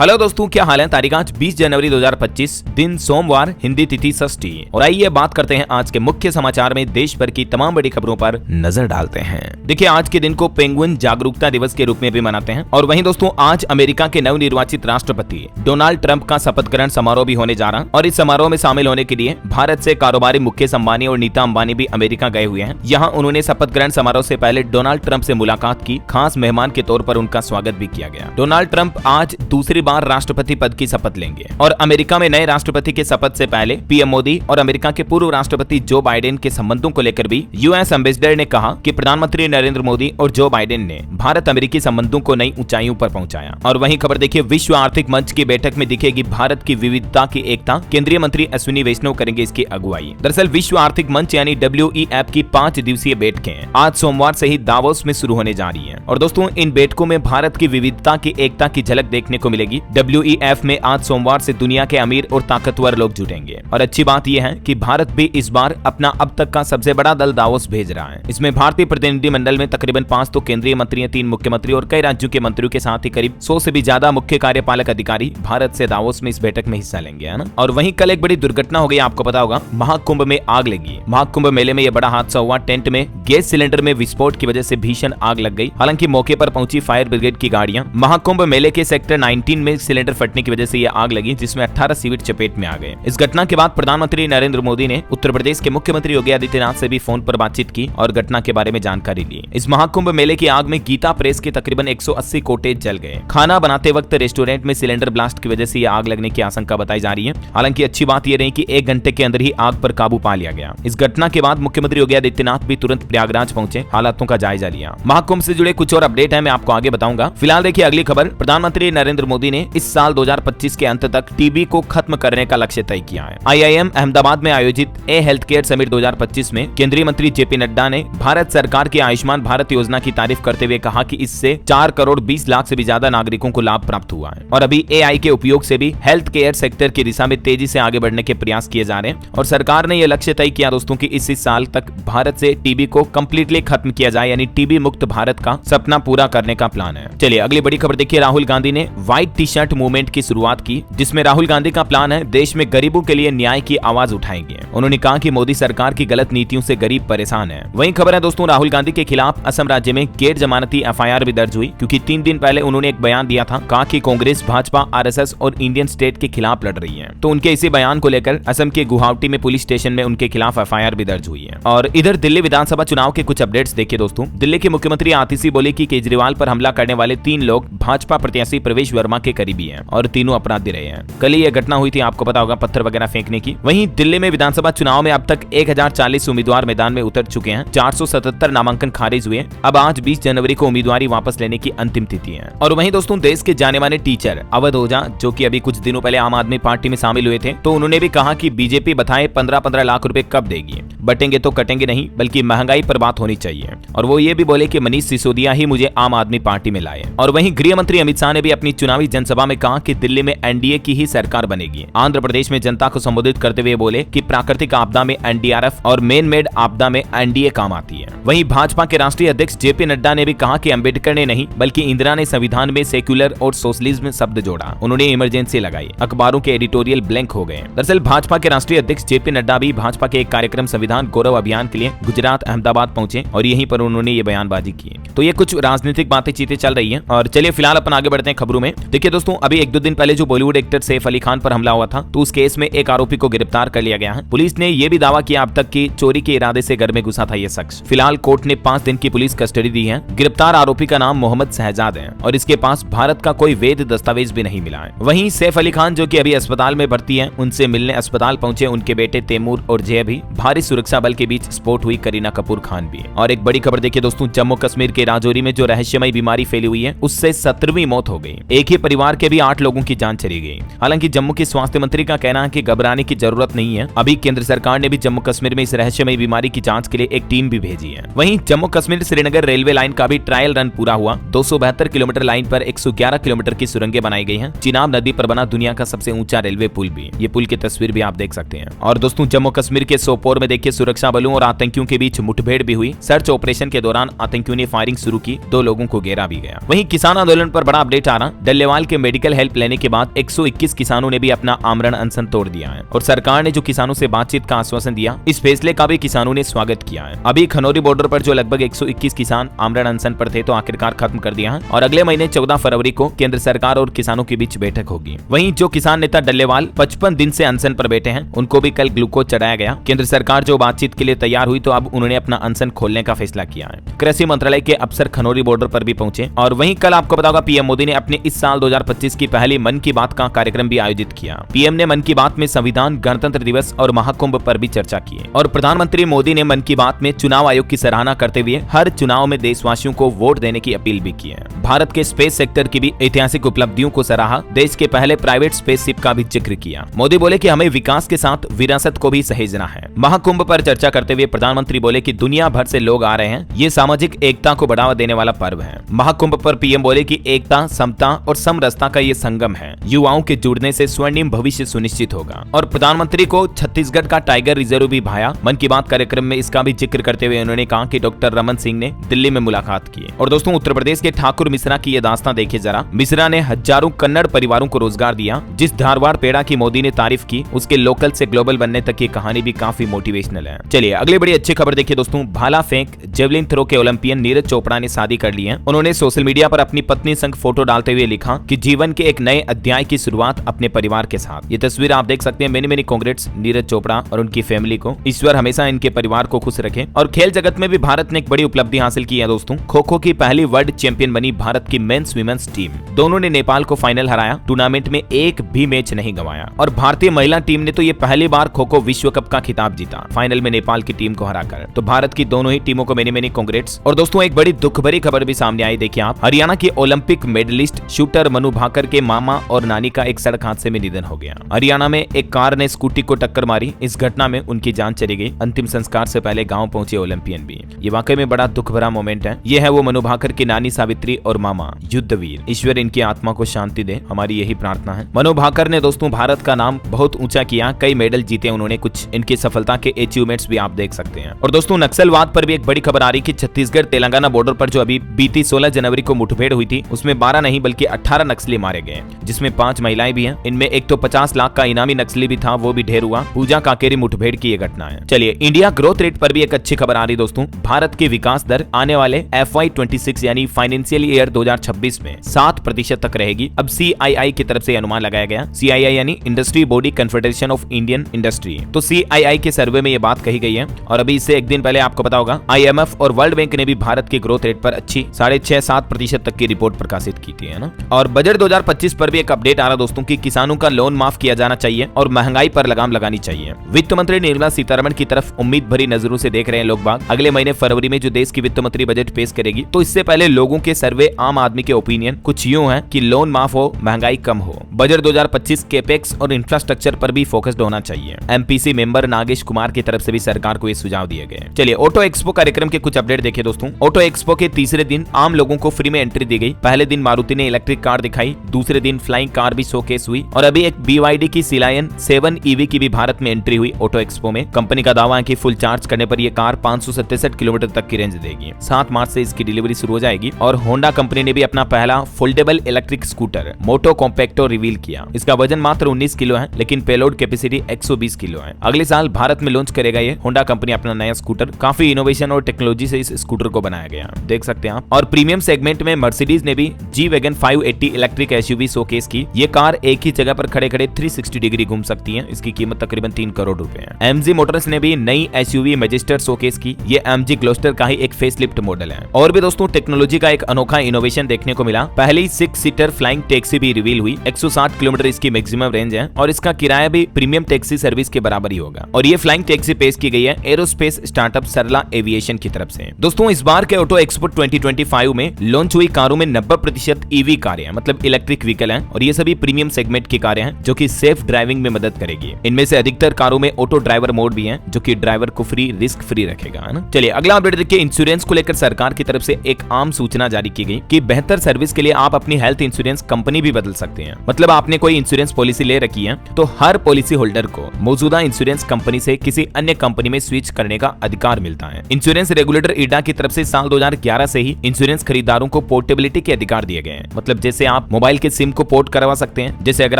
Hello दोस्तों, क्या हाल है। तारीख आज 20 जनवरी 2025, दिन सोमवार, हिंदी तिथि षष्ठी। और आइए बात करते हैं आज के मुख्य समाचार में देश भर की तमाम बड़ी खबरों पर नजर डालते हैं। देखिए, आज के दिन को पेंगुइन जागरूकता दिवस के रूप में भी मनाते हैं। और वहीं दोस्तों, आज अमेरिका के नवनिर्वाचित राष्ट्रपति डोनाल्ड ट्रंप का शपथ ग्रहण समारोह भी होने जा रहा है। और इस समारोह में शामिल होने के लिए भारत से कारोबारी मुकेश अंबानी और नीता अंबानी भी अमेरिका गए हुए हैं। यहाँ उन्होंने शपथ ग्रहण समारोह से पहले डोनाल्ड ट्रंप से मुलाकात की। खास मेहमान के तौर पर उनका स्वागत भी किया गया। डोनाल्ड ट्रंप आज दूसरी बार राष्ट्रपति पद की शपथ लेंगे। और अमेरिका में नए राष्ट्रपति के शपथ से पहले पीएम मोदी और अमेरिका के पूर्व राष्ट्रपति जो बाइडेन के संबंधों को लेकर भी यूएस एम्बेसडर ने कहा कि प्रधानमंत्री नरेंद्र मोदी और जो बाइडेन ने भारत अमेरिकी संबंधों को नई ऊंचाइयों पर पहुंचाया। और वहीं खबर देखिए, विश्व आर्थिक मंच की बैठक में दिखेगी भारत की विविधता की एकता। केंद्रीय मंत्री अश्विनी वैष्णव करेंगे इसकी अगुवाई। दरअसल विश्व आर्थिक मंच यानी WEF की 5 दिवसीय बैठकें आज सोमवार से ही दावोस में शुरू होने जा रही है। और दोस्तों, इन बैठकों में भारत की विविधता की एकता की झलक देखने को मिलेगी। WEF में आज सोमवार से दुनिया के अमीर और ताकतवर लोग जुटेंगे। और अच्छी बात यह है कि भारत भी इस बार अपना अब तक का सबसे बड़ा दल दावोस भेज रहा है। इसमें भारतीय प्रतिनिधिमंडल में तकरीबन 5 तो केंद्रीय मंत्री, 3 मुख्यमंत्री और कई राज्यों के मंत्रियों के साथ ही करीब 100 से भी ज्यादा मुख्य कार्यपालक अधिकारी भारत से दावोस में इस बैठक में हिस्सा लेंगे, है ना। और वहीं कल एक बड़ी दुर्घटना हो गई, आपको पता होगा, महाकुंभ में आग लगी। महाकुंभ मेले में यह बड़ा हादसा हुआ। टेंट में गैस सिलेंडर में विस्फोट की वजह से भीषण आग लग गई। हालांकि मौके पर पहुंची फायर ब्रिगेड की गाड़ियां। महाकुंभ मेले के सेक्टर 19 में सिलेंडर फटने की वजह से यह आग लगी, जिसमें 18 सिविल चपेट में आ गए। इस घटना के बाद प्रधानमंत्री नरेंद्र मोदी ने उत्तर प्रदेश के मुख्यमंत्री योगी आदित्यनाथ से भी फोन पर बातचीत की और घटना के बारे में जानकारी ली। इस महाकुंभ मेले की आग में गीता प्रेस के तकरीबन 180 कोटेज जल गए। खाना बनाते वक्त रेस्टोरेंट में सिलेंडर ब्लास्ट की वजह से यह आग लगने की आशंका बताई जा रही है। हालांकि अच्छी बात यह रही कि 1 घंटे के अंदर ही आग पर काबू पा लिया गया। इस घटना के बाद मुख्यमंत्री योगी आदित्यनाथ भी तुरंत प्रयागराज पहुंचे, हालातों का जायजा लिया। महाकुंभ से जुड़े कुछ और अपडेट है, मैं आपको आगे बताऊंगा। फिलहाल देखिए अगली खबर। प्रधानमंत्री नरेंद्र मोदी ने इस साल 2025 के अंत तक टीबी को खत्म करने का लक्ष्य तय किया है। IIM अहमदाबाद में आयोजित हेल्थ केयर समिट 2025 में केंद्रीय मंत्री JP नड्डा ने भारत सरकार की आयुष्मान भारत योजना की तारीफ करते हुए कहा कि इससे 4 करोड़ 20 लाख से भी ज्यादा नागरिकों को लाभ प्राप्त हुआ है। और अभी AI के उपयोग से भी हेल्थ केयर सेक्टर की दिशा में तेजी से आगे बढ़ने के प्रयास किए जा रहे हैं। और सरकार ने यह लक्ष्य तय किया दोस्तों कि इस साल तक भारत से टीबी को कंप्लीटली खत्म किया जाए, यानी टीबी मुक्त भारत का सपना पूरा करने का प्लान है। चलिए अगली बड़ी खबर देखिए। राहुल गांधी ने व्हाइट टी शर्ट मूवमेंट की शुरुआत की, जिसमें राहुल गांधी का प्लान है देश में गरीबों के लिए न्याय की आवाज उठाएंगे। उन्होंने कहा कि मोदी सरकार की गलत नीतियों से गरीब परेशान है। वहीं खबर है दोस्तों, राहुल गांधी के खिलाफ असम राज्य में गैर जमानती FIR भी दर्ज हुई, क्योंकि 3 दिन पहले उन्होंने एक बयान दिया था। कहा कि कांग्रेस, भाजपा, RSS और इंडियन स्टेट के खिलाफ लड़ रही है। तो उनके इसी बयान को लेकर असम के गुवाहाटी में पुलिस स्टेशन में उनके खिलाफ FIR भी दर्ज हुई है। और इधर दिल्ली विधानसभा चुनाव के कुछ अपडेट्स देखिए दोस्तों। दिल्ली के मुख्यमंत्री आतिशी बोले कि केजरीवाल पर हमला करने वाले 3 लोग भाजपा प्रत्याशी प्रवेश वर्मा के करीबी हैं और तीनों अपराधी रहे हैं। कल ही यह घटना हुई थी, आपको पता होगा, पत्थर वगैरह फेंकने की। वहीं दिल्ली में विधानसभा चुनाव में अब तक 1040 उम्मीदवार मैदान में उतर चुके हैं। 477 नामांकन खारिज हुए। अब आज 20 जनवरी को उम्मीदवारी वापस लेने की अंतिम तिथि है। और वहीं दोस्तों, देश के जाने माने टीचर अवध ओझा, जो कि अभी कुछ दिनों पहले आम आदमी पार्टी में शामिल हुए थे, तो उन्होंने भी कहा कि बीजेपी बताए 15-15 लाख रुपए कब देगी, बटेंगे तो कटेंगे नहीं, बल्कि महंगाई पर बात होनी चाहिए। और वो ये भी बोले कि मनीष सिसोदिया ही मुझे आम आदमी पार्टी में लाए। और वहीं गृह मंत्री अमित शाह ने भी अपनी चुनावी जनसभा में कहा कि दिल्ली में NDA की ही सरकार बनेगी। आंध्र प्रदेश में जनता को संबोधित करते हुए बोले कि प्राकृतिक आपदा में NDRF और मैन मेड आपदा में NDA काम आती है। वहीं भाजपा के राष्ट्रीय अध्यक्ष JP नड्डा ने भी कहा कि अंबेडकर ने नहीं बल्कि इंदिरा ने संविधान में सेक्युलर और सोशलिज्म शब्द जोड़ा। उन्होंने इमरजेंसी लगाई। अखबारों के एडिटोरियल ब्लैंक हो गए। दरअसल भाजपा के राष्ट्रीय अध्यक्ष JP नड्डा भी भाजपा के एक कार्यक्रम संविधान गौरव अभियान के लिए गुजरात अहमदाबाद पहुंचे और यहीं पर उन्होंने ये बयानबाजी की। तो ये कुछ राजनीतिक बातें चीतें चल रही है। और चलिए फिलहाल अपन आगे बढ़ते हैं खबरों में। देखिए दोस्तों, अभी 1-2 दिन पहले जो बॉलीवुड एक्टर सैफ अली खान पर हमला हुआ था, तो उस केस में एक आरोपी को गिरफ्तार कर लिया गया है। पुलिस ने यह भी दावा किया अब तक कि चोरी के इरादे से घर में घुसा था यह शख्स। फिलहाल कोर्ट ने 5 दिन की पुलिस कस्टडी दी है। गिरफ्तार आरोपी का नाम मोहम्मद शहजाद है और इसके पास भारत का कोई वैध दस्तावेज भी नहीं मिला है। वहीं सैफ अली खान, जो कि अभी अस्पताल में भर्ती है, उनसे मिलने अस्पताल पहुंचे उनके बेटे तैमूर और जय भी। भारी सुरक्षा बल के बीच स्फोट हुई करीना कपूर खान भी। और एक बड़ी खबर देखिए दोस्तों, जम्मू कश्मीर के राजौरी में जो रहस्यमय बीमारी फैली हुई है, उससे 17वीं मौत हो गई। एक ही परिवार के भी 8 लोगों की जान चली गई। हालांकि जम्मू के स्वास्थ्य मंत्री का कहना है कि घबराने की जरूरत नहीं है। अभी केंद्र सरकार ने भी जम्मू कश्मीर में इस रहस्यमय बीमारी की जांच के लिए एक टीम भी भेजी है। वहीं जम्मू कश्मीर श्रीनगर रेलवे लाइन का भी ट्रायल रन पूरा हुआ। 272 किलोमीटर लाइन पर 111 किलोमीटर की सुरंगें बनाई गई हैं। चिनाब नदी पर बना दुनिया का सबसे ऊंचा रेलवे पुल भी। ये पुल की तस्वीर भी आप देख सकते हैं। और दोस्तों, जम्मू कश्मीर के सोपोर में देखिए सुरक्षा बलों और आतंकियों के बीच मुठभेड़ भी हुई। सर्च ऑपरेशन के दौरान आतंकियों ने फायरिंग शुरू की, 2 लोगों को घेरा भी गया। वहीं किसान आंदोलन पर बड़ा अपडेट आ रहा। डल्लेवाल साल के मेडिकल हेल्प लेने के बाद 121 किसानों ने भी अपना आमरण अनशन तोड़ दिया है और सरकार ने जो किसानों से बातचीत का आश्वासन दिया, इस फैसले का भी किसानों ने स्वागत किया है। अभी खनौरी बॉर्डर पर जो लगभग 121 किसान आमरण अनशन पर थे तो आखिरकार खत्म कर दिया है और अगले महीने 14 फरवरी को केंद्र सरकार और किसानों के बीच बैठक होगी। वहीं जो किसान नेता डल्लेवाल 55 दिन से अनशन पर बैठे हैं, उनको भी कल ग्लूकोज चढ़ाया गया। केंद्र सरकार जो बातचीत के लिए तैयार हुई तो अब उन्होंने अपना अनशन खोलने का फैसला किया है। कृषि मंत्रालय के अफसर खनौरी बॉर्डर पर भी पहुंचे और वहीं कल आपको पता होगा पीएम मोदी ने अपने इस साल 2025 की पहली मन की बात का कार्यक्रम भी आयोजित किया। पीएम ने मन की बात में संविधान, गणतंत्र दिवस और महाकुंभ पर भी चर्चा की और प्रधानमंत्री मोदी ने मन की बात में चुनाव आयोग की सराहना करते हुए हर चुनाव में देशवासियों को वोट देने की अपील भी की है। भारत के स्पेस सेक्टर की भी ऐतिहासिक उपलब्धियों को सराहा, देश के पहले प्राइवेट स्पेसशिप का भी जिक्र किया। मोदी बोले कि हमें विकास के साथ विरासत को भी सहेजना है। महाकुंभ पर चर्चा करते हुए प्रधानमंत्री बोले कि दुनिया भर से लोग आ रहे हैं, ये सामाजिक एकता को बढ़ावा देने वाला पर्व है। महाकुंभ पर पीएम बोले कि एकता, समता और समरसता का ये संगम है। युवाओं के जुड़ने से स्वर्णिम भविष्य सुनिश्चित होगा। और प्रधानमंत्री को छत्तीसगढ़ का टाइगर रिजर्व भी भाया। मन की बात कार्यक्रम में इसका भी जिक्र करते हुए उन्होंने कहा कि डॉक्टर रमन सिंह ने दिल्ली में मुलाकात की। और दोस्तों, उत्तर प्रदेश के ठाकुर मिश्रा की ये दास्तां देखिए जरा। मिश्रा ने हजारों कन्नड़ परिवारों को रोजगार दिया। जिस धारवाड़ पेड़ा की मोदी ने तारीफ की, उसके लोकल से ग्लोबल बनने तक की कहानी भी काफी मोटिवेशनल है। चलिए अगली बड़ी अच्छी खबर देखिए दोस्तों। भाला फेंक जेवलिन थ्रो के ओलंपियन नीरज चोपड़ा ने शादी कर ली है। उन्होंने सोशल मीडिया पर अपनी पत्नी संग फोटो डालते हुए लिखा कि जीवन के एक नए अध्याय की शुरुआत अपने परिवार के साथ। ये तस्वीर आप देख सकते हैं। Many many congrats Neeraj Chopra और उनकी फैमिली को। ईश्वर हमेशा इनके परिवार को खुश रखे। और खेल जगत में भी भारत ने एक बड़ी उपलब्धि हासिल की है दोस्तों। खो खो की पहली वर्ल्ड चैंपियन बनी भारत की मेंस विमेंस टीम। दोनों ने नेपाल को फाइनल हराया। टूर्नामेंट में एक भी मैच नहीं गंवाया। और भारतीय महिला टीम ने तो ये पहली बार खो खो विश्व कप का खिताब जीता, फाइनल में नेपाल की टीम को हराकर। तो भारत की दोनों ही टीमों को मेनी मेनी कांग्रेट्स। और दोस्तों, एक बड़ी दुख भरी खबर भी सामने आई। देखिए आप, हरियाणा के Olympic medallist shooter Manu Bhaker के मामा और नानी का एक सड़क हादसे में निधन हो गया। हरियाणा में एक कार ने स्कूटी को टक्कर मारी। इस घटना में उनकी जान चली गई। अंतिम संस्कार से पहले गांव पहुंचे ओलंपियन भी। ये वाकई में बड़ा दुख भरा मोमेंट है। ये है वो मनु भाकर की नानी सावित्री और मामा युद्धवीर। ईश्वर इनकी आत्मा को शांति दे, हमारी यही प्रार्थना है। मनु भाकर ने दोस्तों भारत का नाम बहुत ऊंचा किया। कई मेडल जीते उन्होंने। कुछ इनकी सफलता के अचीवमेंट्स भी आप देख सकते हैं। और दोस्तों, नक्सलवाद पर भी एक बड़ी खबर आ रही कि छत्तीसगढ़ तेलंगाना बॉर्डर पर जो अभी बीती 16 जनवरी को मुठभेड़ हुई थी, उसमें 12 नहीं बल्कि 18 नक्सली मारे गए, जिसमें 5 महिलाएं भी हैं। इनमें एक तो 50 लाख का इनामी नक्सली भी था, वो भी ढेर हुआ। पूजा काकेरी मुठभेड़ की ये घटना है। चलिए, इंडिया ग्रोथ रेट पर भी एक अच्छी खबर आ रही दोस्तों। भारत की विकास दर आने वाले FY26 यानी फाइनेंशियल ईयर 2026 में 7% तक रहेगी। अब CII की तरफ से अनुमान लगाया गया। CII यानी industry body confederation of Indian industry. तो CII के सर्वे में ये बात कही गई है। और अभी इससे एक दिन पहले आपको पता होगा IMF और वर्ल्ड बैंक ने भी भारत के ग्रोथ रेट पर अच्छी 6.5-7% तक की रिपोर्ट प्रकाशित की थी, है ना। और बजट 2025 पर भी एक अपडेट आ रहा दोस्तों कि किसानों का लोन माफ किया जाना चाहिए और महंगाई पर लगाम लगानी चाहिए। वित्त मंत्री निर्मला सीतारमण की तरफ उम्मीद भरी नजरों से देख रहे हैं लोग बाग। अगले महीने फरवरी में जो देश की वित्त मंत्री बजट पेश करेगी, तो इससे पहले लोगों के सर्वे, आम आदमी के ओपिनियन कुछ यूं है कि लोन माफ हो, महंगाई कम हो। बजट 2025 कैपेक्स और इंफ्रास्ट्रक्चर पर भी फोकस्ड होना चाहिए। MPC मेंबर नागेश कुमार की तरफ से भी सरकार को ये सुझाव दिए गए। चलिए, ऑटो एक्सपो कार्यक्रम के कुछ अपडेट देखिए दोस्तों। ऑटो एक्सपो के तीसरे दिन आम लोगों को फ्री में एंट्री दी गई। पहले दिन मारुति ने इलेक्ट्रिक कार दिखाई, दूसरे दिन फ्लाइंग कार भी शोकेस हुई और अभी एक BYD की सिलायन 7 EV की भी भारत में एंट्री हुई ऑटो एक्सपो में। कंपनी का दावा है कि फुल चार्ज करने पर यह कार 567 किलोमीटर तक की रेंज देगी। 7 मार्च से इसकी डिलीवरी शुरू हो जाएगी। और होंडा कंपनी ने भी अपना पहला फोल्डेबल इलेक्ट्रिक स्कूटर मोटो कॉम्पैक्टो रिवील किया। इसका वजन मात्र 19 किलो है, लेकिन पेलोड कैपेसिटी 120 किलो है। अगले साल भारत में लॉन्च करेगा ये होंडा कंपनी अपना नया स्कूटर। काफी इनोवेशन और टेक्नोलॉजी से इस स्कूटर को बनाया गया, देख सकते हैं आप। और प्रीमियम सेगमेंट में मर्सिडीज ने भी G-Wagon 580 इलेक्ट्रिक SUV शोकेस की। ये कार एक ही जगह पर खड़े खड़े 360 डिग्री घूम सकती है। इसकी कीमत तकरीबन 3 करोड़ रुपए है। MG मोटर्स ने भी नई SUV मैजेस्टर शोकेस की। ये MG ग्लोस्टर का ही एक फेसलिफ्ट मॉडल है। और भी दोस्तों, टेक्नोलॉजी का एक अनोखा इनोवेशन देखने को मिला। पहली 6 सीटर फ्लाइंग टैक्सी भी रिवील हुई। 160 किलोमीटर इसकी मैक्सिमम रेंज है और इसका किराया भी प्रीमियम टैक्सी सर्विस के बराबर ही होगा। और ये फ्लाइंग टैक्सी पेश की गई है एरोस्पेस स्टार्टअप सरला एविएशन की तरफ से। दोस्तों, इस बार के ऑटो एक्सपो 2025 में लॉन्च हुई कारों में 90% EV कारें हैं, मतलब इलेक्ट्रिक व्हीकल हैं। और ये सभी प्रीमियम सेगमेंट की कारें हैं जो कि सेफ ड्राइविंग में मदद करेगी। इनमें से अधिकतर कारों में ऑटो ड्राइवर मोड भी है, जो कि ड्राइवर को रिस्क फ्री रखेगा, है ना। चलिए, अगला अपडेट देखिए। इंश्योरेंस को लेकर सरकार की तरफ से एक आम सूचना जारी की गई कि बेहतर सर्विस के लिए आप अपनी हेल्थ इंश्योरेंस कंपनी भी बदल सकते हैं। मतलब आपने कोई इंश्योरेंस पॉलिसी ले रखी है तो हर पॉलिसी होल्डर को मौजूदा इंश्योरेंस कंपनी से किसी अन्य कंपनी में स्विच करने का अधिकार मिलता है। इंश्योरेंस रेगुलेटर IRDA की तरफ से साल 2011 से ही इंश्योरेंस खरीदारों को पोर्टेबिलिटी के अधिकार दिए गए हैं। मतलब जैसे आप मोबाइल के सिम को पोर्ट करवा सकते हैं। जैसे अगर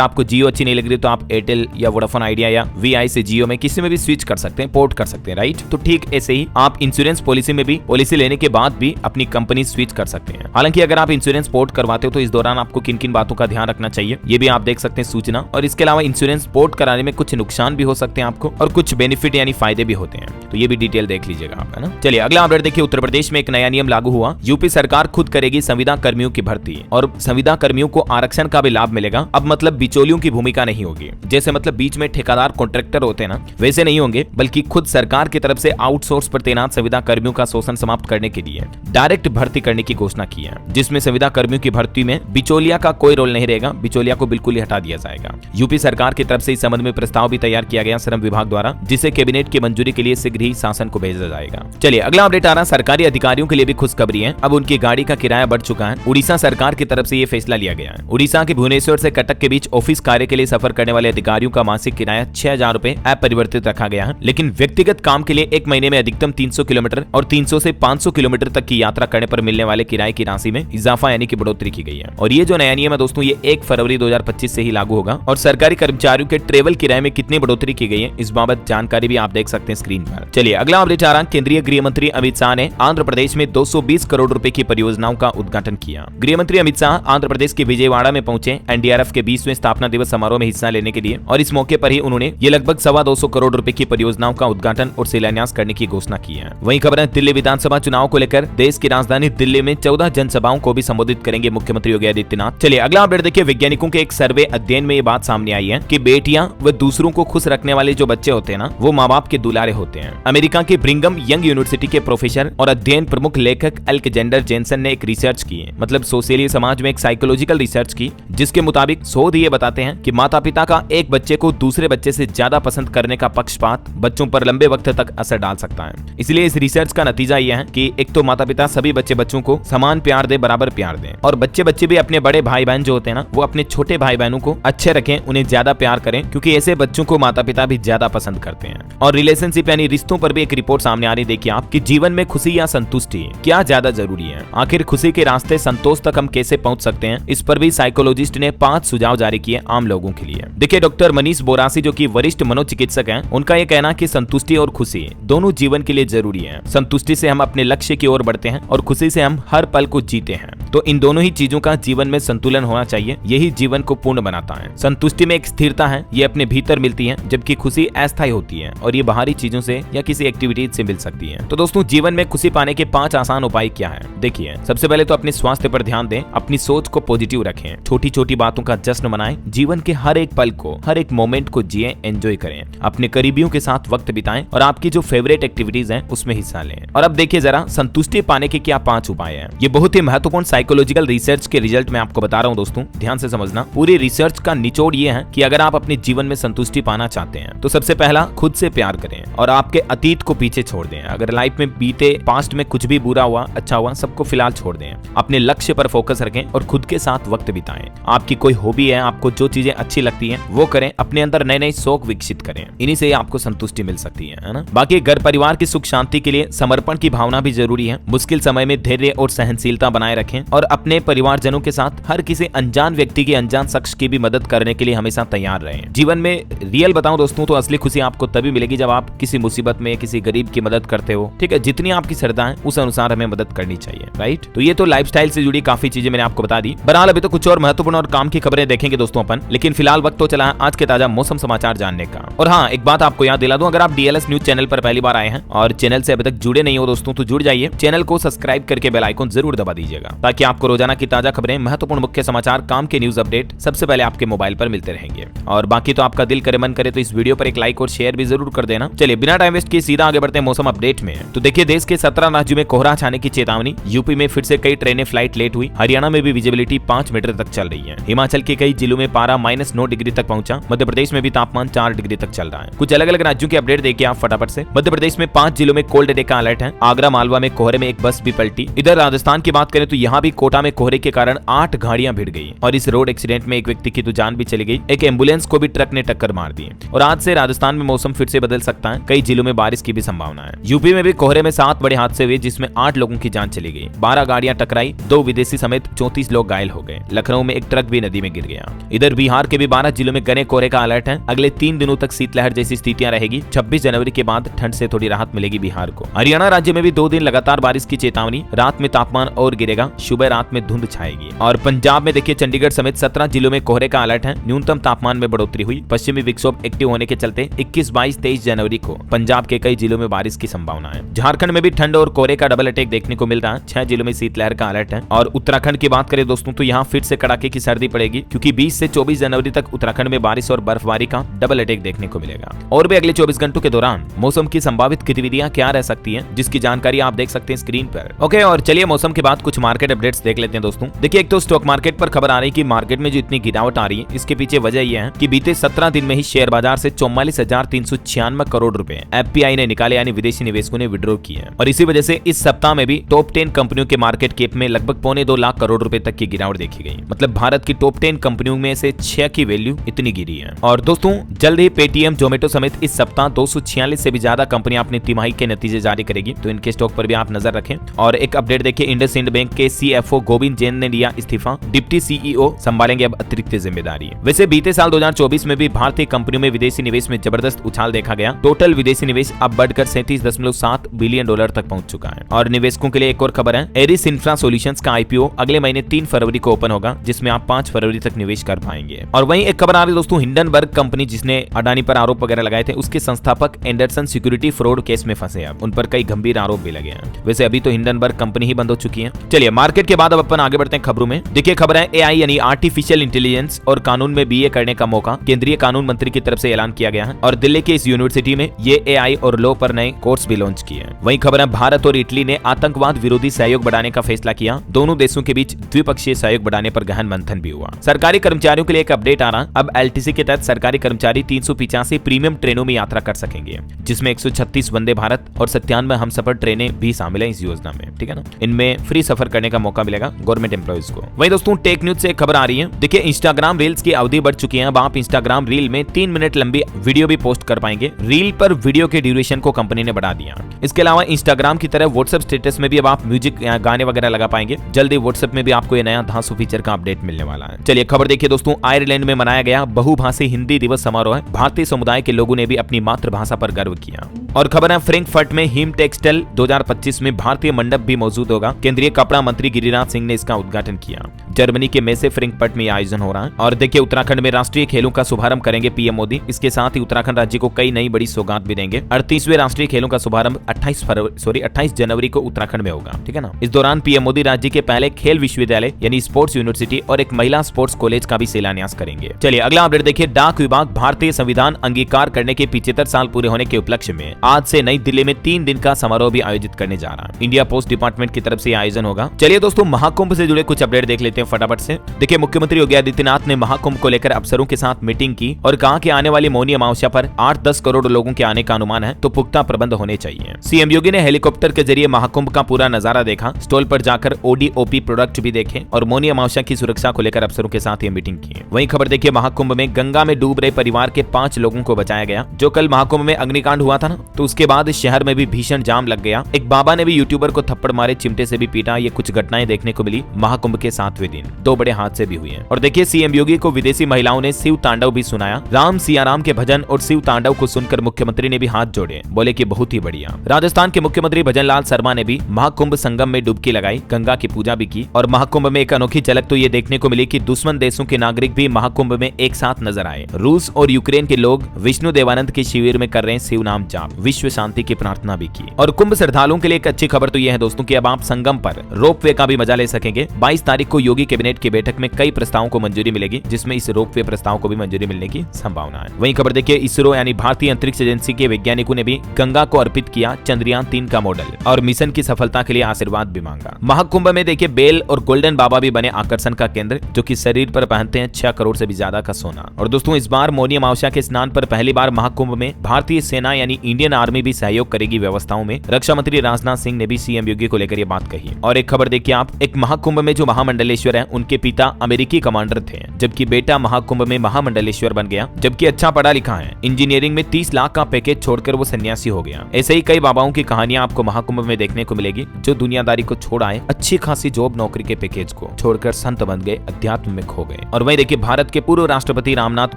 आपको जियो अच्छी नहीं लग रही तो आप एयरटेल या वोडाफोन आइडिया या वीआई से जियो में किसी में भी स्विच कर सकते हैं, पोर्ट कर सकते हैं, राइट। तो ठीक ऐसे ही आप इंश्योरेंस पॉलिसी में भी पॉलिसी लेने के बाद भी अपनी कंपनी स्विच कर सकते हैं। हालांकि अगर आप इंश्योरेंस पोर्ट करवाते हो तो इस दौरान आपको किन किन बातों का ध्यान रखना चाहिए ये भी आप देख सकते हैं सूचना। और इसके अलावा इंश्योरेंस पोर्ट कराने में कुछ नुकसान भी हो सकते हैं आपको और कुछ बेनिफिट यानी फायदे भी होते हैं, तो ये भी डिटेल देख लीजिएगा आप, है ना। चलिए अगला अपडेट देखिए। उत्तर प्रदेश में एक नया नियम लागू हुआ। यूपी सरकार खुद करेगी संविदा कर्मियों की भर्ती और संविदा कर्मियों को आरक्षण का भी लाभ मिलेगा। अब मतलब बिचौलियों की भूमिका नहीं होगी, जैसे मतलब बीच में ठेकेदार कॉन्ट्रैक्टर होते हैं ना, वैसे नहीं होंगे, बल्कि खुद सरकार की तरफ से आउटसोर्स पर तैनात संविदा कर्मियों का शोषण समाप्त करने के लिए डायरेक्ट भर्ती करने की घोषणा की है, जिसमें संविदा कर्मियों की भर्ती में बिचौलिया का कोई रोल नहीं रहेगा, बिचौलिया को बिल्कुल ही हटा दिया जाएगा। यूपी सरकार की तरफ से इस संबंध में प्रस्ताव भी तैयार किया गया श्रम विभाग द्वारा, जिसे कैबिनेट की मंजूरी के लिए शीघ्र ही शासन को भेजा जाएगा। चलिए अगला अपडेट आ रहा, सरकारी अधिकारियों के लिए भी खुशखबरी है। अब उनकी गाड़ी का किराया बढ़ चुका है। उड़ीसा सरकार की तरफ से ये फैसला लिया गया है। उड़ीसा के भुवनेश्वर से कटक के बीच ऑफिस कार्य के लिए सफर करने वाले अधिकारियों का मासिक किराया 6,000 रुपए अपरिवर्तित रखा गया है, लेकिन व्यक्तिगत काम के लिए एक महीने में अधिकतम 300 किलोमीटर और 300 से 500 किलोमीटर तक की यात्रा करने पर मिलने वाले किराए की राशि में इजाफा यानी कि बढ़ोतरी की गई है। और ये जो नया नियम है दोस्तों, ये 1 फरवरी 2025 से ही लागू होगा। और सरकारी कर्मचारियों के ट्रेवल किराए में कितनी बढ़ोतरी की गई है इस बाबत जानकारी भी आप देख सकते हैं स्क्रीन पर। चलिए अगला अपडेट आ रहा, केंद्रीय गृह मंत्री अमित शाह ने आंध्र प्रदेश में 220 करोड़ रुपए की परियोजनाओं का उद्घाटन किया। गृह मंत्री अमित शाह आंध्र प्रदेश के विजयवाड़ा में पहुंचे एनडीआरएफ के 20वें स्थापना दिवस समारोह में हिस्सा लेने के लिए, और इस मौके पर ही उन्होंने ये लगभग 225 करोड़ रुपए की परियोजनाओं का उद्घाटन और शिलान्यास करने की घोषणा की है। वहीं खबर है दिल्ली विधानसभा चुनाव को लेकर देश की राजधानी दिल्ली में 14 जनसभाओं को भी संबोधित करेंगे मुख्यमंत्री योगी आदित्यनाथ। चलिए अगला अपडेट देखिए। वैज्ञानिकों के एक सर्वे अध्ययन में ये बात सामने आई है कि बेटियां व दूसरों को खुश रखने वाले जो बच्चे होते हैं ना, वो माँ बाप के दुलारे होते हैं। अमेरिका के ब्रिंगम यंग यूनिवर्सिटी के प्रोफेसर और अध्ययन प्रमुख लेखक एलेक्जेंडर जेनसन ने एक रिसर्च की है, मतलब सोशली समाज में एक साइकोलॉजिकल रिसर्च की, जिसके मुताबिक शोध ये बताते हैं कि माता पिता का एक बच्चे को दूसरे बच्चे से ज्यादा पसंद करने का पक्षपात बच्चों पर लंबे वक्त तक असर डाल सकता है। इसलिए इस रिसर्च का नतीजा यह है कि एक तो माता पिता सभी बच्चों को समान प्यार दे, बराबर प्यार दें, और बच्चे भी अपने बड़े भाई बहन जो होते हैं ना, वो अपने छोटे भाई बहनों को अच्छे रखें, उन्हें ज्यादा प्यार करें, क्योंकि ऐसे बच्चों को माता पिता भी ज्यादा पसंद करते हैं। और रिलेशनशिप यानी रिश्तों पर भी एक रिपोर्ट सामने आ रही, देखिए आप, कि जीवन में खुशी या संतुष्टि क्या ज्यादा जरूरी है। आखिर खुशी के रास्ते संतोष तक हम कैसे पहुंच सकते हैं, इस पर भी साइकोलॉजिस्ट ने 5 सुझाव जारी किए आम लोगों के लिए। देखिए डॉक्टर मनीष बोरासी जो कि वरिष्ठ मनोचिकित्सक हैं, उनका यह कहना कि संतुष्टि और खुशी दोनों जीवन के लिए जरूरी है। संतुष्टि से हम अपने लक्ष्य की ओर बढ़ते हैं और खुशी से हम हर पल को जीते हैं। तो इन दोनों ही चीजों का जीवन में संतुलन होना चाहिए, यही जीवन को पूर्ण बनाता है। संतुष्टि में एक स्थिरता है, ये अपने भीतर मिलती है, जबकि खुशी अस्थायी होती है और ये बाहरी चीजों से या किसी एक्टिविटीज से मिल सकती है। तो दोस्तों जीवन में खुशी पाने के 5 आसान उपाय क्या है, देखिए। सबसे पहले तो अपने स्वास्थ्य पर ध्यान दें, अपनी सोच को पॉजिटिव रखें, छोटी छोटी बातों का जश्न मनाएं, जीवन के हर एक पल को, हर एक मोमेंट को जिए, एंजॉय करें, अपने करीबियों के साथ वक्त बिताएं और आपकी जो फेवरेट एक्टिविटीज हैं उसमें हिस्सा लें। और अब देखिए जरा संतुष्टि पाने के क्या 5 उपाय हैं। ये बहुत ही महत्वपूर्ण साइकोलॉजिकल रिसर्च के रिजल्ट मैं आपको बता रहा हूं दोस्तों, ध्यान से समझना। पूरी रिसर्च का निचोड़ ये है कि अगर आप अपने जीवन में संतुष्टि पाना चाहते हैं तो सबसे पहला खुद से प्यार करें और आपके अतीत को पीछे छोड़ दें। अगर लाइफ में बीते पास्ट में कुछ भी बुरा हुआ, अच्छा हुआ, सबको फिलहाल छोड़ दें। अपने लक्ष्य पर फोकस रखें और खुद के साथ वक्त बिताएं। आपकी कोई हॉबी है, आपको जो चीजें अच्छी लगती हैं वो करें, अपने अंदर नए नए शौक विकसित करें, इन्हीं से आपको संतुष्टि मिल सकती है ना। बाकी घर परिवार की सुख शांति के लिए समर्पण की भावना भी जरूरी है। मुश्किल समय में धैर्य और सहनशीलता बनाए रखें और अपने परिवारजनों के साथ हर किसी अनजान व्यक्ति की, अनजान शख्स की भी मदद करने के लिए हमेशा तैयार रहें। जीवन में रियल बताऊं दोस्तों तो असली खुशी आपको तभी मिलेगी जब आप किसी मुसीबत में किसी गरीब की मदद करते हो, ठीक है। जितनी आपकी श्रद्धा है उस अनुसार हमें मदद करनी चाहिए, राइट। तो ये तो लाइफस्टाइल से जुड़ी काफी चीजें मैंने आपको बता दी। बहरहाल अभी तो कुछ और महत्वपूर्ण और काम की खबरें देखेंगे दोस्तों अपन, लेकिन फिलहाल वक्त तो चला है आज के ताजा मौसम समाचार जानने का। और हाँ, एक बात आपको याद दिला दूं, अगर आप डीएलएस न्यूज चैनल पर पहली बार आए हैं और चैनल से अभी तक जुड़े नहीं हो दोस्तों तो जुड़ जाइए, चैनल को सब्सक्राइब करके बेल आइकन जरूर दबा दीजिएगा, ताकि आपको रोजाना की ताजा खबरें, महत्वपूर्ण मुख्य समाचार, काम के न्यूज अपडेट सबसे पहले आपके मोबाइल पर मिलते रहेंगे। और बाकी तो आपका दिल करे मन करे तो इस वीडियो पर एक लाइक और शेयर भी जरूर कर देना। चलिए बिना टाइम वेस्ट किए सीधा आगे बढ़ते हैं मौसम अपडेट में। तो देखिए देश के 17 राज्यों में कोहरा छाने की चेतावनी। यूपी में फिर से कई ट्रेनें फ्लाइट लेट हुई। हरियाणा में भी विजिबिलिटी 5 मीटर तक चल रही है। हिमाचल के कई जिलों में पारा -9 डिग्री तक पहुंचा। मध्य प्रदेश में भी तापमान 4 डिग्री तक चल रहा है। कुछ अलग अलग राज्यों के अपडेट देखिए आप फटाफट से। मध्य प्रदेश में 5 जिलों में कोल्ड डे का अलर्ट है। आगरा मालवा में कोहरे में एक बस भी पलटी। इधर राजस्थान की बात करें तो यहाँ भी कोटा में कोहरे के कारण 8 गाड़ियां भिड़ गई और इस रोड एक्सीडेंट में एक व्यक्ति की तो जान भी चली गई। एक एम्बुलेंस को भी ट्रक ने टक्कर मार दी। और आज से राजस्थान में मौसम फिर से बदल सकता है। कई जिलों में बारिश की भी संभावना है। यूपी में भी कोहरे में 7 बड़े हादसे हुए जिसमें 8 लोगों की जान चली गई। 12 गाड़ियां टकराई, 2 विदेशी समेत 34 लोग घायल घायल हो गए। लखनऊ में एक ट्रक भी नदी में गिर गया। इधर बिहार के भी 12 जिलों में घने कोहरे का अलर्ट है। अगले 3 दिनों तक शीतलहर जैसी स्थितियां रहेगी। 26 जनवरी के बाद ठंड से थोड़ी राहत मिलेगी बिहार को। हरियाणा राज्य में भी 2 दिन लगातार बारिश की चेतावनी। रात में तापमान और गिरेगा, सुबह रात में धुंध छाएगी। और पंजाब में देखिए चंडीगढ़ समेत 17 जिलों में कोहरे का अलर्ट है। न्यूनतम तापमान में बढ़ोतरी हुई। पश्चिमी विक्षोभ एक्टिव होने के चलते 21, 22, 23 जनवरी को पंजाब के कई जिलों में बारिश की संभावना है। झारखंड में भी ठंड और कोहरे का डबल अटैक देखने को मिल रहा है। 6 जिलों में शीतलहर का अलर्ट है। और उत्तराखंड की बात करें दोस्तों तो यहाँ फिर से कड़ाके की सर्दी पड़ेगी, क्योंकि 20 से 24 जनवरी तक उत्तराखंड में बारिश और बर्फबारी का डबल अटैक देखने को मिलेगा। और भी अगले 24 घंटों के दौरान मौसम की संभावित गतिविधियां क्या रह सकती हैं, जिसकी जानकारी आप देख सकते हैं स्क्रीन पर। ओके, और चलिए मौसम के बाद कुछ मार्केट अपडेट्स देख लेते हैं दोस्तों। देखिए एक तो स्टॉक मार्केट पर खबर आ रही है कि मार्केट में जो इतनी गिरावट आ रही है, इसके पीछे वजह यह है कि बीते 17 दिन में ही शेयर बाजार से 44,396 करोड़ रुपए एफपीआई ने निकाले, यानी विदेशी निवेशकों ने विड्रॉ किए। और इसी वजह से इस सप्ताह में भी टॉप 10 कंपनियों के मार्केट कैप में लगभग 2.25 लाख करोड़ रुपए तक की गिरावट देखी गई। मतलब भारत की टॉप 10 कंपनियों में से 6 की वैल्यू इतनी गिरी है। और दोस्तों जल्द ही पेटीएम, जोमेटो समेत इस सप्ताह 246 से भी ज्यादा कंपनियां अपनी तिमाही के नतीजे जारी करेगी, तो इनके स्टॉक पर भी आप नजर रखें। और एक अपडेट देखिए, इंडसइंड बैंक के सीएफओ गोविंद जैन ने लिया इस्तीफा। डिप्टी सीईओ संभालेंगे अब अतिरिक्त जिम्मेदारी। वैसे बीते साल 2024 में भी भारतीय कंपनियों में विदेशी निवेश में जबरदस्त उछाल देखा गया। टोटल विदेशी निवेश अब बढ़कर 37.7 बिलियन डॉलर तक पहुंच चुका है। और निवेशकों के लिए एक और खबर है, एरिस इंफ्रा सॉल्यूशंस का आईपीओ अगले महीने 3 फरवरी को ओपन होगा, जिसमें आप 5 फरवरी तक निवेश कर पाएंगे। और वहीं एक खबर आ रही है दोस्तों, हिंडनबर्ग कंपनी जिसने अडानी पर आरोप वगैरह लगाए थे, उसके संस्थापक एंडरसन सिक्योरिटी फ्रॉड केस में फंसे। अब उन पर कई गंभीर आरोप भी लगे हैं। वैसे अभी तो हिंडनबर्ग कंपनी ही बंद हो चुकी है। चलिए मार्केट के बाद अब अपन आगे बढ़ते हैं खबरों में। देखिए खबर है, एआई यानी आर्टिफिशियल इंटेलिजेंस और कानून में बीए करने का मौका केंद्रीय कानून मंत्री की तरफ से ऐलान किया गया है। और दिल्ली के इस यूनिवर्सिटी में ये एआई और लॉ पर नए कोर्स भी लॉन्च किए हैं। वहीं खबर है, भारत और इटली ने आतंकवाद विरोधी सहयोग बढ़ाने का फैसला किया। दोनों देशों के बीच द्विपक्षीय सहयोग बढ़ाने पर गहन मंथन भी हुआ। सरकारी कर्मचारियों के लिए एक अपडेट आ रहा, अब एलटीसी के तहत सरकारी कर्मचारी 385 प्रीमियम ट्रेनों में यात्रा कर सकेंगे, जिसमें 136 वंदे भारत और 97 हमसफर ट्रेनें भी शामिल है इस योजना में। ठीक है ना, इनमें फ्री सफर करने का मौका मिलेगा गवर्नमेंट एम्प्लॉइज को। वहीं दोस्तों टेक न्यूज से एक खबर आ रही है। देखिए इंस्टाग्राम रील्स की अवधि बढ़ चुकी है। अब आप इंस्टाग्राम रील में 3 मिनट लंबी वीडियो भी पोस्ट कर पाएंगे। रील पर वीडियो के ड्यूरेशन को कंपनी ने बढ़ा दिया। इसके अलावा इंस्टाग्राम की तरह व्हाट्सएप स्टेटस में भी अब आप म्यूजिक गाने वगैरह लगा पाएंगे। जल्दी व्हाट्सएप में भी आपको ये नया धांसू फीचर का अपडेट मिलने वाला है। चलिए खबर देखिए दोस्तों, आयरलैंड में मनाया गया बहुभाषी हिंदी दिवस समारोह है। भारतीय समुदाय के लोगों ने भी अपनी मातृभाषा पर गर्व किया। और खबर है, फ्रैंकफर्ट में हिम टेक्सटाइल 2025 में भारतीय मंडप भी मौजूद होगा। केंद्रीय कपड़ा मंत्री गिरिराज सिंह ने इसका उद्घाटन किया। जर्मनी के मेसे फ्रैंकफर्ट में आयोजन हो रहा है। और देखिए उत्तराखंड में राष्ट्रीय खेलों का शुभारंभ करेंगे पीएम मोदी। इसके साथ ही उत्तराखंड राज्य को कई नई बड़ी सौगात भी देंगे। 38वें राष्ट्रीय खेलों का शुभारंभ 28 जनवरी को उत्तराखंड में होगा। ठीक है ना, इस दौरान पीएम मोदी राज्य के पहले खेल विश्वविद्यालय यानी स्पोर्ट्स यूनिवर्सिटी और एक महिला स्पोर्ट्स कॉलेज का भी शिलान्यास करेंगे। चलिए अगला अपडेट देखिए, डाक विभाग भारतीय संविधान अंगीकार करने के 75 साल पूरे होने के उपलक्ष्य में आज से नई दिल्ली में 3 दिन का समारोह भी आयोजित करने जा रहा है। इंडिया पोस्ट डिपार्टमेंट की तरफ से आयोजन होगा। चलिए दोस्तों महाकुंभ से जुड़े कुछ अपडेट देख लेते हैं फटाफट से। देखिए मुख्यमंत्री योगी आदित्यनाथ ने महाकुंभ को लेकर अफसरों के साथ मीटिंग की और कहा कि आने वाली मौनी अमावस्या पर 8-10 करोड़ लोगों के आने का अनुमान है, तो पुख्ता प्रबंध होने चाहिए। सीएम योगी ने हेलीकॉप्टर के जरिए महाकुंभ का पूरा नजारा देखा, स्टॉल पर जाकर ओडीओपी प्रोडक्ट भी देखे और मौनी अमावस्या की सुरक्षा को लेकर अफसरों के साथ ये मीटिंग की। वहीं खबर देखिए, महाकुंभ में गंगा में डूब रहे परिवार के 5 लोगों को बचाया गया। जो कल महाकुंभ में अग्निकांड हुआ था ना, तो उसके बाद शहर में भी भीषण जाम लग गया। एक बाबा ने भी यूट्यूबर को थप्पड़ मारे, चिमटे से भी पीटा। ये कुछ घटनाएं देखने को मिली महाकुंभ के 7वें दिन। 2 बड़े हादसे भी हुए हैं। और देखिए सीएम योगी को विदेशी महिलाओं ने शिव तांडव भी सुनाया। राम सिया राम के भजन और शिव तांडव को सुनकर मुख्यमंत्री ने भी हाथ जोड़े, बोले कि बहुत ही बढ़िया। राजस्थान के मुख्यमंत्री भजनलाल शर्मा ने भी महाकुंभ संगम में डुबकी लगाई, गंगा की पूजा भी की। और महाकुंभ में एक अनोखी झलक तो ये देखने को मिली कि दुश्मन देशों के नागरिक भी महाकुंभ में एक साथ नजर आए। रूस और यूक्रेन के लोग विष्णु देवानंद के शिविर में कर रहे हैं शिव नाम जाप, विश्व शांति की प्रार्थना भी की। और कुंभ श्रद्धालुओं के लिए एक अच्छी खबर तो यह है दोस्तों कि अब आप संगम पर रोपवे का भी मजा ले सकेंगे। 22 तारीख को योगी कैबिनेट की बैठक में कई प्रस्तावों को मंजूरी मिलेगी, जिसमें इस रोपवे प्रस्ताव को भी मंजूरी मिलने की संभावना है। वहीं खबर देखिए, इसरो यानी भारतीय अंतरिक्ष एजेंसी के वैज्ञानिकों ने भी गंगा को अर्पित किया चंद्रयान 3 का मॉडल और मिशन की सफलता के लिए आशीर्वाद भी मांगा। महाकुंभ में देखिए बेल और गोल्डन बाबा भी बने आकर्षण का केंद्र, जो कि शरीर पर पहनते हैं 6 करोड़ से भी ज्यादा का सोना। और दोस्तों इस बार मौनी अमावस्या के स्नान पर पहली बार महाकुंभ में भारतीय सेना यानी इंडियन आर्मी भी सहयोग करेगी व्यवस्थाओं में। रक्षा मंत्री राजनाथ सिंह ने भी सीएम योगी को लेकर ये बात कही। और एक खबर देखिए आप, एक महाकुंभ में जो महामंडलेश्वर मंडलेश्वर है, उनके पिता अमेरिकी कमांडर थे, जबकि बेटा महाकुंभ में महामंडलेश्वर बन गया। जबकि अच्छा पढ़ा लिखा है, इंजीनियरिंग में 30 लाख का पैकेज छोड़कर वो सन्यासी हो गया। ऐसे ही कई बाबाओं की कहानियां आपको महाकुंभ में देखने को मिलेगी, जो दुनियादारी को छोड़ आए, अच्छी खासी जॉब नौकरी के पैकेज को छोड़कर संत बन गए, अध्यात्म में खो गए। और वहीं देखिए भारत के पूर्व राष्ट्रपति रामनाथ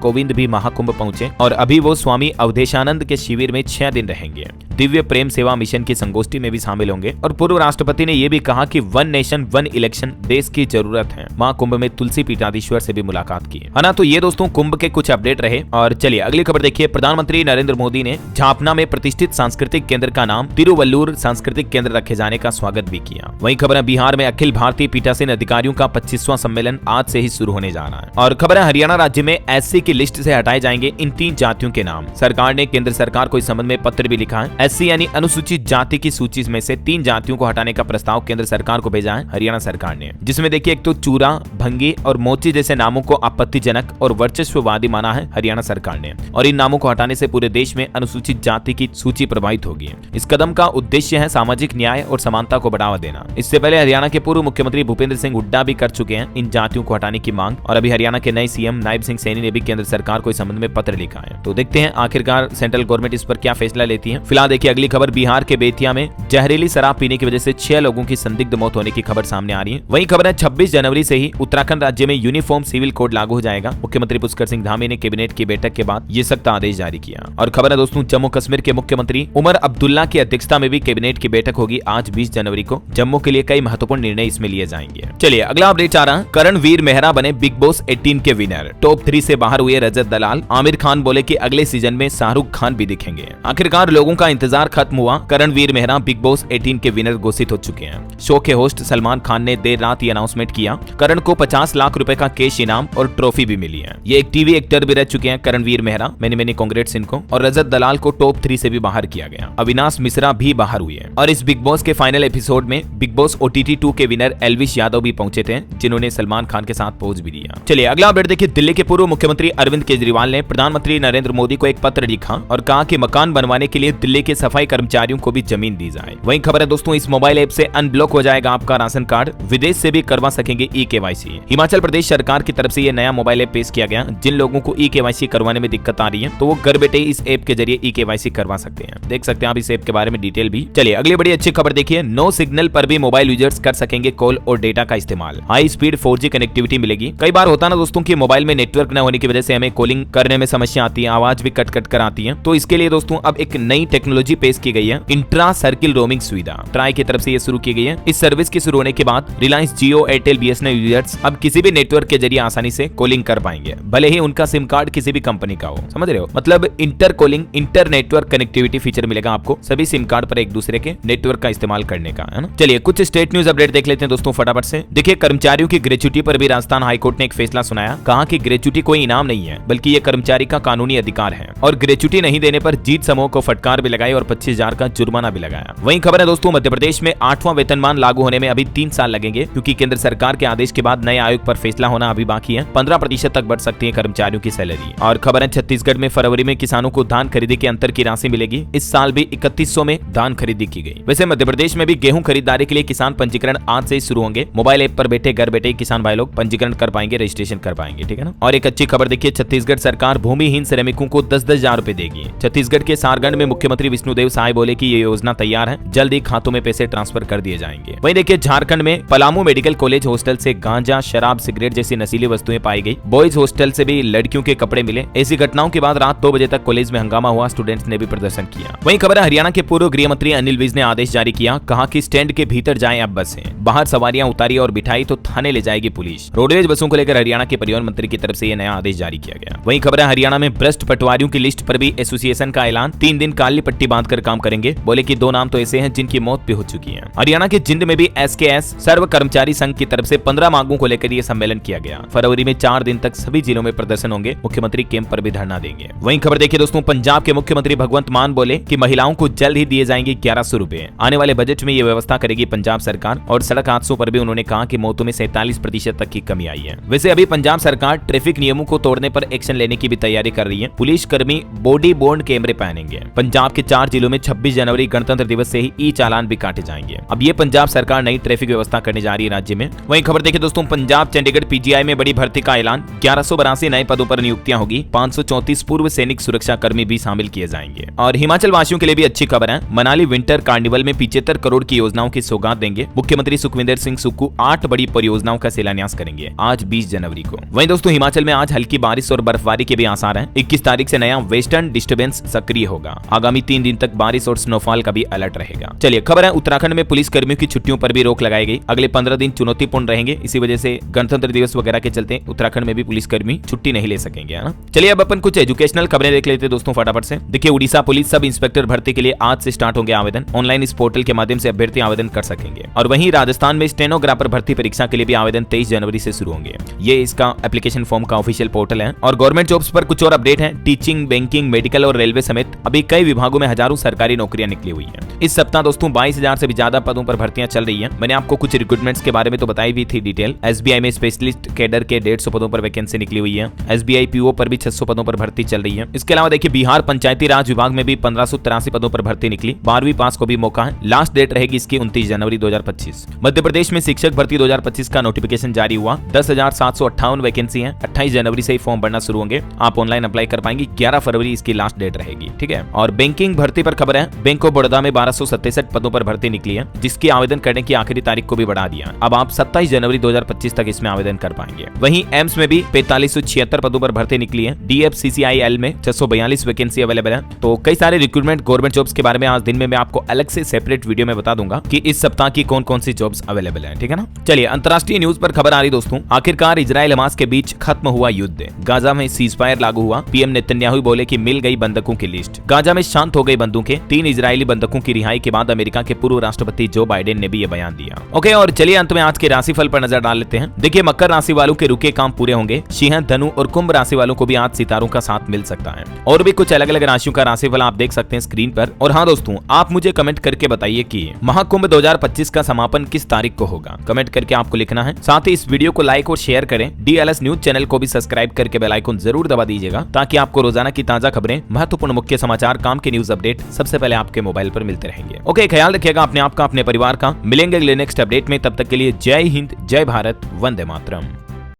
कोविंद भी महाकुंभ पहुंचे और अभी वो स्वामी अवधेशानंद के शिविर में 6 दिन रहेंगे। दिव्य प्रेम सेवा मिशन की संगोष्ठी में भी शामिल होंगे। और पूर्व राष्ट्रपति ने यह भी कहा कि 1 नेशन 1 इलेक्शन देश की जरूरत है। महाकुंभ में तुलसी पीठाधीश्वर से भी मुलाकात की है ना। तो ये दोस्तों कुंभ के कुछ अपडेट रहे। और चलिए अगली खबर देखिए। प्रधानमंत्री नरेंद्र मोदी ने झापना में प्रतिष्ठित सांस्कृतिक केंद्र का नाम तिरुवल्लुर सांस्कृतिक केंद्र रखे जाने का स्वागत भी किया। वहीं खबर है बिहार में अखिल भारतीय पीठासीन अधिकारियों का 25वां सम्मेलन आज से ही शुरू होने जा रहा है। और खबर है हरियाणा राज्य में एससी की लिस्ट से हटाए जाएंगे इन 3 जातियों के नाम। सरकार ने केंद्र सरकार को इस संबंध में पत्र भी लिखा है। एससी यानी अनुसूचित जाति की सूची में से 3 जातियों को हटाने का प्रस्ताव केंद्र सरकार को भेजा है हरियाणा सरकार ने, जिसमें देखिए एक तो चूरा, भंगी और मोची जैसे नामों को आपत्तिजनक और वर्चस्ववादी माना है हरियाणा सरकार ने। और इन नामों को हटाने से पूरे देश में अनुसूचित जाति की सूची प्रभावित होगी। इस कदम का उद्देश्य है सामाजिक न्याय और समानता को बढ़ावा देना। इससे पहले हरियाणा के पूर्व मुख्यमंत्री भूपेंद्र सिंह हुड्डा भी कर चुके हैं इन जातियों को हटाने की मांग। और अभी हरियाणा के नए सीएम नायब सिंह सैनी ने भी केंद्र सरकार को इस संबंध में पत्र लिखा है। तो देखते हैं आखिरकार सेंट्रल गवर्नमेंट इस पर क्या फैसला लेती है। फिलहाल देखिए अगली खबर। बिहार के बेतिया में जहरीली शराब पीने की वजह से 6 लोगों की संदिग्ध मौत होने की खबर सामने आ रही है। वहीं खबर है 26 जनवरी से ही उत्तराखंड राज्य में यूनिफॉर्म सिविल कोड लागू हो जाएगा। मुख्यमंत्री पुष्कर सिंह धामी ने कैबिनेट की बैठक के बाद ये सख्त आदेश जारी किया। और खबर है दोस्तों जम्मू कश्मीर के मुख्यमंत्री उमर अब्दुल्ला की अध्यक्षता में भी कैबिनेट की बैठक होगी आज 20 जनवरी को। जम्मू के लिए कई महत्वपूर्ण निर्णय इसमें लिए जाएंगे। चलिए अगला अपडेट आ रहा है। करणवीर मेहरा बने बिग बॉस 18 के विनर। टॉप 3 से बाहर हुए रजत दलाल। आमिर खान बोले कि अगले सीजन में शाहरुख खान भी दिखेंगे। आखिरकार लोगों का इंतजार खत्म हुआ। करणवीर मेहरा बिग बॉस 18 के विनर घोषित हो चुके हैं। शो के होस्ट सलमान खान ने देर रात ये अनाउंसमेंट किया। करण को 50 लाख रुपए का कैश इनाम और ट्रॉफी भी मिली है। ये एक टीवी एक्टर भी रह चुके हैं करणवीर मेहरा। मैंने कांग्रेट्स इनको। और रजत दलाल को टॉप 3 से भी बाहर किया गया। अविनाश मिश्रा भी बाहर हुए हैं। और इस बिग बॉस के फाइनल एपिसोड में बिग बॉस OTT 2 के विनर एल्विश यादव भी पहुंचे थे, जिन्होंने सलमान खान के साथ पोज भी दिया। चलिए अगला अपडेट देखिए। दिल्ली के पूर्व मुख्यमंत्री अरविंद केजरीवाल ने प्रधानमंत्री नरेंद्र मोदी को एक पत्र लिखा और कहा कि मकान बनवाने के लिए दिल्ली के सफाई कर्मचारियों को भी जमीन दी जाए। वहीं खबर है दोस्तों इस मोबाइल ऐप से अनब्लॉक हो जाएगा आपका राशन कार्ड। विदेश से भी करवा सकेंगे eKYC। हिमाचल प्रदेश सरकार की तरफ से ये नया मोबाइल ऐप पेश किया गया। जिन लोगों को eKYC करवाने में दिक्कत आ रही है तो वो घर बैठे इस ऐप के जरिए eKYC करवा सकते हैं। देख सकते हैं आप इस ऐप के बारे में डिटेल भी। चलिए अगली बड़ी अच्छी खबर देखिए। नो सिग्नल पर भी मोबाइल यूजर्स कर सकेंगे कॉल और डेटा का इस्तेमाल। हाई स्पीड 4G कनेक्टिविटी मिलेगी। कई बार होता ना दोस्तों कि मोबाइल में नेटवर्क न होने की वजह से हमें कॉलिंग करने में समस्या आती है, आवाज भी कट कट कर आती है। तो इसके लिए दोस्तों अब एक नई टेक्नोलॉजी पेश की गई है, इंट्रा सर्किल रोमिंग सुविधा। ट्राई की तरफ से ये शुरू की गई है। इस सर्विस के शुरू होने के बाद रिलायंस, जियो, एयरटेल, BSNL यूजर्स अब किसी भी नेटवर्क के जरिए आसानी से कॉलिंग कर पाएंगे, भले ही उनका सिम कार्ड किसी भी कंपनी का हो। समझ रहे हो? मतलब inter calling, inter network connectivity feature मिलेगा आपको सभी सिम कार्ड पर एक दूसरे के नेटवर्क का इस्तेमाल करने का, है ना। चलिए कुछ स्टेट न्यूज अपडेट देख लेते हैं दोस्तों फटाफट से। देखिए कर्मचारियों की ग्रेच्युटी पर भी राजस्थान हाईकोर्ट ने एक फैसला सुनाया। कहा कि ग्रेच्युटी कोई इनाम नहीं है, बल्कि ये कर्मचारी का कानूनी अधिकार है। और ग्रेच्युटी नहीं देने पर जीत समूह को फटकार भी लगाई और 25,000 का जुर्माना भी लगाया। वहीं खबर है दोस्तों मध्य प्रदेश में 8वां वेतनमान लागू होने में अभी 3 साल लगेंगे, क्योंकि केंद्र सरकार के आदेश के बाद नए आयोग पर फैसला होना अभी बाकी है। 15% तक बढ़ सकती है कर्मचारियों की सैलरी। और खबर है छत्तीसगढ़ में फरवरी में किसानों को धान खरीदी के अंतर की राशि मिलेगी। इस साल भी 3100 में धान खरीदी की गई। वैसे मध्य प्रदेश में भी गेहूं खरीदारी के लिए किसान पंजीकरण आज से शुरू होंगे। मोबाइल ऐप पर बैठे घर बैठे किसान भाई लोग पंजीकरण कर पाएंगे, रजिस्ट्रेशन कर पाएंगे, ठीक है ना। और एक अच्छी खबर देखिए, छत्तीसगढ़ सरकार भूमिहीन श्रमिकों को 10-10 हजार रुपए देगी। छत्तीसगढ़ के सारगढ़ में मुख्यमंत्री विष्णुदेव साय बोले कि ये योजना तैयार है, जल्द ही खातों में पैसे ट्रांसफर कर दिए जाएंगे। वहीं देखिए झारखंड में पलामू मेडिकल कॉलेज हॉस्टल से गांजा, शराब, सिगरेट जैसी नशीली वस्तुएं पाई गई। बॉयज हॉस्टल से भी लड़कियों के कपड़े मिले। ऐसी घटनाओं के बाद रात 2 बजे तक कॉलेज में हंगामा हुआ। स्टूडेंट्स ने भी प्रदर्शन किया। वहीं खबर है हरियाणा के पूर्व गृह मंत्री अनिल विज ने आदेश जारी किया। कहा कि स्टैंड के भीतर जाएं अब बसें, बाहर सवारियां उतारी और बिठाई तो थाने ले जाएगी पुलिस। रोडवेज बसों को लेकर हरियाणा के परिवहन मंत्री की तरफ से यह नया आदेश जारी किया गया। वहीं खबर है हरियाणा में भ्रष्ट पटवारियों की लिस्ट पर भी एसोसिएशन का ऐलान। 3 दिन काली पट्टी बांधकर काम करेंगे। बोले कि 2 नाम तो ऐसे हैं जिनकी मौत भी हो चुकी है। हरियाणा के जिंद में भी SKS सर्व कर्मचारी संघ की तरफ से 15 मांगों को लेकर यह सम्मेलन किया गया। फरवरी में 4 दिन तक सभी जिलों में प्रदर्शन होंगे। मुख्यमंत्री कैंप पर भी धरना देंगे। वहीं खबर देखिए दोस्तों, पंजाब के मुख्यमंत्री भगवंत मान बोले कि महिलाओं को जल्द ही दिए जाएंगे 1100 रुपए। आने वाले बजट में ये व्यवस्था करेगी पंजाब सरकार। और सड़क हादसों पर भी उन्होंने कहा कि मौतों में 47% तक की कमी आई है। वैसे अभी पंजाब सरकार ट्रैफिक नियमों को तोड़ने पर एक्शन लेने की भी तैयारी कर रही है। पुलिस कर्मी बॉडी बोर्न कैमरे पहनेंगे। पंजाब के 4 जिलों में 26 जनवरी गणतंत्र दिवस से ही ई चालान भी काटे जाएंगे। अब ये पंजाब सरकार नई ट्रैफिक व्यवस्था करने जा रही है राज्य में। वहीं खबर देखिए दोस्तों, पंजाब चंडीगढ़ पीजीआई में बड़ी भर्ती का ऐलान। 1182 नए पदों पर नियुक्तियां होगी। 534 पूर्व सैनिक सुरक्षा कर्मी भी शामिल किए जाएंगे। और हिमाचल वासियों के लिए भी अच्छी खबर है। मनाली विंटर कार्निवल में 75 करोड़ की योजनाओं की सौगात देंगे। मुख्यमंत्री सुखविंदर सिंह सुक्खू 8 बड़ी परियोजनाओं का शिलान्यास करेंगे आज 20 जनवरी को। वहीं दोस्तों हिमाचल में आज हल्की बारिश और बर्फबारी के भी आसार हैं। 21 तारीख से नया वेस्टर्न डिस्टर्बेंस सक्रिय होगा। आगामी 3 दिन तक बारिश और स्नोफॉल का भी अलर्ट रहेगा। चलिए खबर है, उत्तराखंड में पुलिस कर्मियों की छुट्टियों पर भी रोक लगाई गई। अगले 15 दिन चुनौतीपूर्ण रहेंगे। इसी वजह से गणतंत्र दिवस वगैरह के चलते उत्तराखंड में भी पुलिसकर्मी छुट्टी नहीं ले सकेंगे, है ना। चलिए अब अपन कुछ एजुकेशनल खबरें देख लेते हैं दोस्तों फटाफट से। देखिए उड़ीसा पुलिस सब इंस्पेक्टर भर्ती के लिए आज से स्टार्ट होंगे आवेदन। ऑनलाइन इस पोर्टल के माध्यम से अभ्यर्थी आवेदन कर सकेंगे। और वहीं राजस्थान में स्टेनोग्राफर भर्ती परीक्षा के लिए भी आवेदन 23 जनवरी से शुरू होंगे। ये इसका एप्लीकेशन फॉर्म का ऑफिशियल पोर्टल है। और गवर्नमेंट जॉब्स पर कुछ और अपडेट है। टीचिंग, बैंकिंग, मेडिकल और रेलवे समेत अभी कई विभागों में हजारों सरकारी नौकरियां निकली हुई है। इस सप्ताह दोस्तों 22,000 से भी ज्यादा पदों पर भर्तियां चल रही है। मैंने आपको कुछ रिक्रूटमेंट्स के बारे में तो बताई भी थी डिटेल। एसबीआई में स्पेशलिस्ट कैडर के 150 पदों पर वैकेंसी निकली हुई है। एसबीआई पीओ पर भी 600 पदों पर भर्ती चल रही है। इसके अलावा देखिए बिहार पंचायती राज विभाग में भी 1583 पदों पर भर्ती निकली। 12वीं पास को भी मौका है। लास्ट डेट रहेगी इसकी 29 जनवरी 2025। मध्य प्रदेश में शिक्षक भर्ती 2025 का नोटिफिकेशन जारी हुआ। 10,758 वैकेंसी है। 28 जनवरी से ही फॉर्म भरना शुरू होंगे। आप ऑनलाइन अप्लाई कर पाएंगे। 11 फरवरी इसकी लास्ट डेट रहेगी, ठीक है। और बैंकिंग भर्ती पर खबर है। बैंक ऑफ बड़ौदा में 1267 पदों पर भर्ती निकली है, जिसकी आवेदन करने की आखिरी तारीख को भी बढ़ा दिया। अब आप 27 जनवरी 2025 तक इसमें आवेदन कर पाएंगे। वहीं एम्स में भी 4576 पदों पर भर्ती निकली है। DFCCIL में 642 वैकेंसी अवेलेबल है। तो कई सारे रिक्रूटमेंट गवर्नमेंट जॉब्स के बारे में आज दिन में मैं आपको अलग से सेपरेट वीडियो में बता दूंगा कि इस सप्ताह की कौन कौन सी जॉब्स अवेलेबल है, ठीक है ना। चलिए अंतर्राष्ट्रीय न्यूज पर खबर आ रही दोस्तों। आखिरकार इजराइल हमास के बीच खत्म हुआ युद्ध। गाजा में सीजफायर लागू हुआ। पीएम नेतन्याहू बोले कि मिल गई बंधकों की लिस्ट। गाजा में शांत हो गई बंदूकें। 3 इजरायली बंधकों की रिहाई के बाद अमेरिका के पूर्व राष्ट्रपति जो बाइडेन ने भी ये बयान दिया। ओके, और चलिए अंत में आज के राशिफल पर नजर डाल लेते हैं। देखिए मकर राशि वालों के रुके काम पूरे होंगे। सिंह, धनु और कुंभ राशि वालों को भी आज सितारों का साथ मिल सकता है। और भी कुछ अलग अलग राशियों का राशिफल आप देख सकते हैं स्क्रीन पर। और हाँ दोस्तों, आप मुझे कमेंट करके बताइए कि महाकुंभ 2025 का समापन किस तारीख को होगा। कमेंट करके आपको लिखना है। साथ ही इस वीडियो को लाइक और शेयर करें। DLS न्यूज चैनल को भी सब्सक्राइब करके बेल आइकन जरूर दबा दीजिएगा, ताकि आपको रोजाना की ताजा खबरें, महत्वपूर्ण मुख्य समाचार, काम के न्यूज अपडेट सबसे पहले आपके मोबाइल पर मिलते रहेंगे। ओके, ख्याल रखिएगा अपने आप का, अपने परिवार का। मिलेंगे अगले नेक्स्ट अपडेट में। तब तक के लिए जय हिंद, जय भारत, वंदे मातरम।